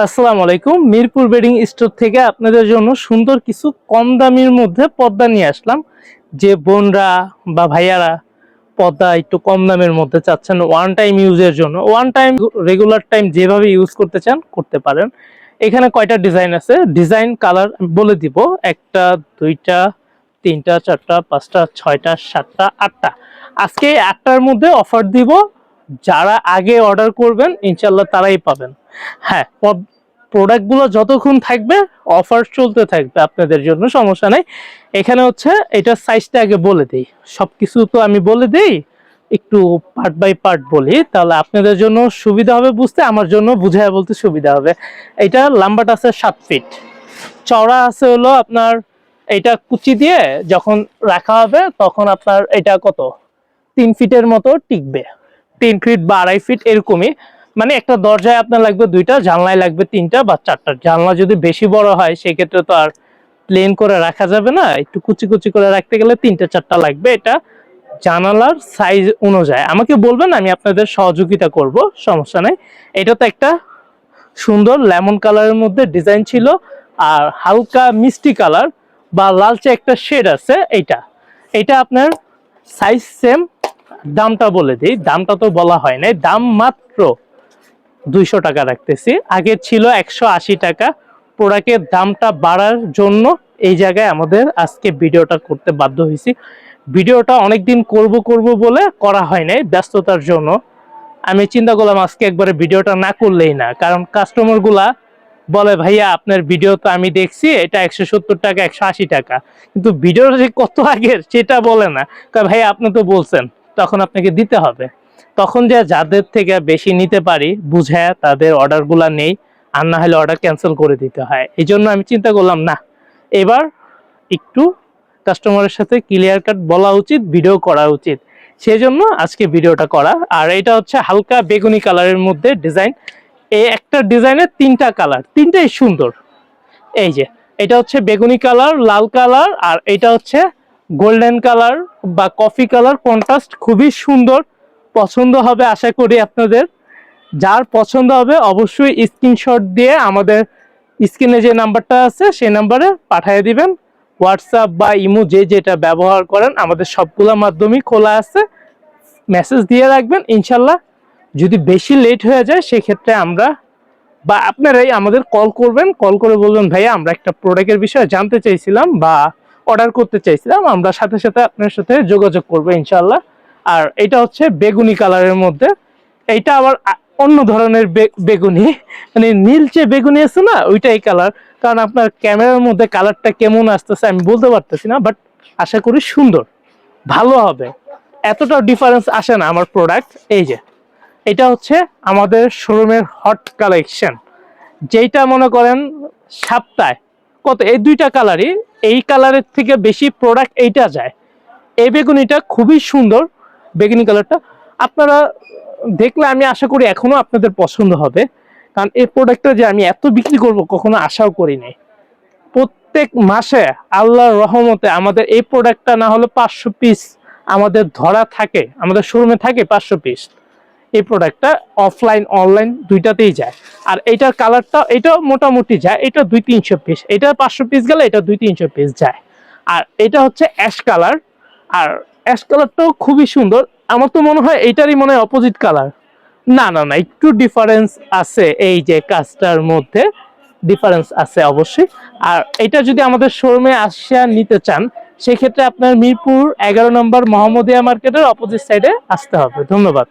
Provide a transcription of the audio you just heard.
আসসালামু আলাইকুম। Mirpur bedding store থেকে আপনাদের জন্য সুন্দর কিছু কম দামির মধ্যে পর্দা নিয়ে আসলাম। যে বোনরা বা ভাইয়ারা পর্দা একটু কম দামের মধ্যে চাচ্ছেন ওয়ান টাইম ইউজের জন্য, ওয়ান টাইম রেগুলার টাইম যেভাবে ইউজ করতে চান করতে পারেন। এখানে কয়টা ডিজাইন আছে, ডিজাইন কালার বলে দিব। একটা, দুইটা, তিনটা, চারটা, পাঁচটা, ছয়টা, সাতটা, আটটা। আজকে এই আটটার মধ্যে অফার দিব। যারা আগে অর্ডার করবেন ইনশাল্লাহ তারাই পাবেন। হ্যাঁ, প্রোডাক্টগুলো যতক্ষণ থাকবে অফার চলতে থাকবে আপনাদের জন্য, সমস্যা নাই। এখানে হচ্ছে এটার সাইজটা আগে বলে দেই, সবকিছু তো আমি বলে দেই, একটু পার্ট বাই পার্ট বলি, তাহলে আপনাদের জন্য সুবিধা হবে বুঝতে, আমার জন্য বুঝায় বলতে সুবিধা হবে। এটা লম্বাটা আছে 7 ফিট, চওড়া আছে হলো আপনার, এটা কুচি দিয়ে যখন রাখা হবে তখন আপনার এটা কত 3 ফিটের মতো টিকবে, 3 ফিট বা 2.5 ফিট এরকমই। মানে একটা দরজায় আপনার লাগবে দুইটা, জানলায় লাগবে তিনটা বা চারটা। জানলা যদি বেশি বড় হয় সেক্ষেত্রে তো আর প্লেন করে রাখা যাবে না, একটু কুচি কুচি করে রাখতে গেলে তিনটা চারটা লাগবে। এটা জানালার সাইজ অনুযায়ী আমাকে বলবেন, আমি আপনাদের সহযোগিতা করব, সমস্যা নাই। এটা তো একটা সুন্দর লেমন কালারের মধ্যে ডিজাইন ছিল, আর হালকা মিষ্টি কালার বা লালচে একটা শেড আছে। এইটা এটা আপনার সাইজ সেম। দামটা বলে দিই, দামটা তো বলা হয় নাই, দাম মাত্র 200 টাকা রাখতেছি। আগে ছিল 180 টাকা। প্রোডাক্টের দামটা বাড়ার জন্য এই জায়গায় আমাদের আজকে ভিডিওটা করতে বাধ্য হয়েছি। ভিডিওটা অনেকদিন করব করব বলে করা হয় নাই, ব্যস্ততার জন্য। আমি চিন্তা করলাম আজকে একবারে ভিডিওটা না করলেই না, কারণ কাস্টমার গুলা বলে ভাইয়া আপনার ভিডিও তো আমি দেখছি, এটা 170 টাকা 180 টাকা, কিন্তু ভিডিওটা যে কত আগের সেটা বলে না। ভাইয়া আপনি তো বলছেন, তখন আপনাকে দিতে হবে। তখন যে যাদের থেকে বেশি নিতে পারি বুঝে তাদের অর্ডারগুলা নেই, আর না হলে অর্ডার ক্যান্সেল করে দিতে হয়। এই জন্য আমি চিন্তা করলাম না, এবার একটু কাস্টমারের সাথে ক্লিয়ার কাট বলা উচিত, ভিডিও করা উচিত, সেই জন্য আজকে ভিডিওটা করা। আর এটা হচ্ছে হালকা বেগুনি কালারের মধ্যে ডিজাইন। এই একটা ডিজাইনের তিনটা কালার, তিনটাই সুন্দর। এই যে এটা হচ্ছে বেগুনি কালার, লাল কালার, আর এটা হচ্ছে গোল্ডেন কালার বা কফি কালার, কন্ট্রাস্ট খুবই সুন্দর। পছন্দ হবে আশা করি আপনাদের। যার পছন্দ হবে অবশ্যই স্ক্রিনশট দিয়ে আমাদের স্ক্রিনে যে নাম্বারটা আছে সেই নাম্বারে পাঠিয়ে দিবেন। হোয়াটসঅ্যাপ বা ইমো যে যেটা ব্যবহার করেন, আমাদের সবগুলো মাধ্যমেই খোলা আছে। মেসেজ দিয়ে রাখবেন, ইনশাল্লাহ যদি বেশি লেট হয়ে যায় সেক্ষেত্রে আমরা বা আপনারাই আমাদের কল করবেন, কল করে বলবেন ভাইয়া আমরা একটা প্রোডাক্টের বিষয়ে জানতে চাইছিলাম বা অর্ডার করতে চাইছিলাম, আমরা সাথে সাথে আপনার সাথে যোগাযোগ করবো ইনশাল্লাহ। আর এটা হচ্ছে বেগুনি কালারের মধ্যে, এইটা আবার অন্য ধরনের বেগুনি, মানে নীলচে বেগুনি আছে না, ওইটাই কালার। কারণ আপনার ক্যামেরার মধ্যে কালারটা কেমন আসতেছে আমি বলতে পারতেছি না, বাট আশা করি সুন্দর ভালো হবে। এতটাও ডিফারেন্স আসে না আমার প্রোডাক্ট। এই যে এটা হচ্ছে আমাদের শোরুমের হট কালেকশন, যেটা মনে করেন সপ্তাহে কত এই দুইটা কালারই, এই কালারের থেকে বেশি প্রোডাক্ট এইটা যায়। এই বেগুনিটা খুবই সুন্দর, বেগুনি কালারটা আপনারা দেখলে আমি আশা করি এখনো আপনাদের পছন্দ হবে। কারণ এই প্রোডাক্টটা যে আমি এত বিক্রি করব কখনো আশাও করি নাই। প্রত্যেক মাসে আল্লাহর রহমতে আমাদের এই প্রোডাক্টটা না হলে 500 পিস আমাদের ধরা থাকে, আমাদের শোরুমে থাকে 500 পিস। এই প্রোডাক্টটা অফলাইন অনলাইন দুইটাতেই যায়। আর এটার কালারটা এটাও মোটামুটি যায়, এটা 200-300 পিস, এটা 500 পিস গেলে এটা 200-300 পিস যায়। আর এটা হচ্ছে অ্যাশ কালার, আর অ্যাশ কালারটাও খুবই সুন্দর। আমার তো মনে হয় এইটারই মনে হয় অপোজিট কালার। না না না, একটু ডিফারেন্স আছে, এই যে কাজটার মধ্যে ডিফারেন্স আছে অবশ্যই। আর এটা যদি আমাদের শোরুমে আসিয়া নিতে চান সেক্ষেত্রে আপনার মিরপুর 11 নম্বর মোহাম্মদিয়া মার্কেটের অপোজিট সাইডে আসতে হবে। ধন্যবাদ।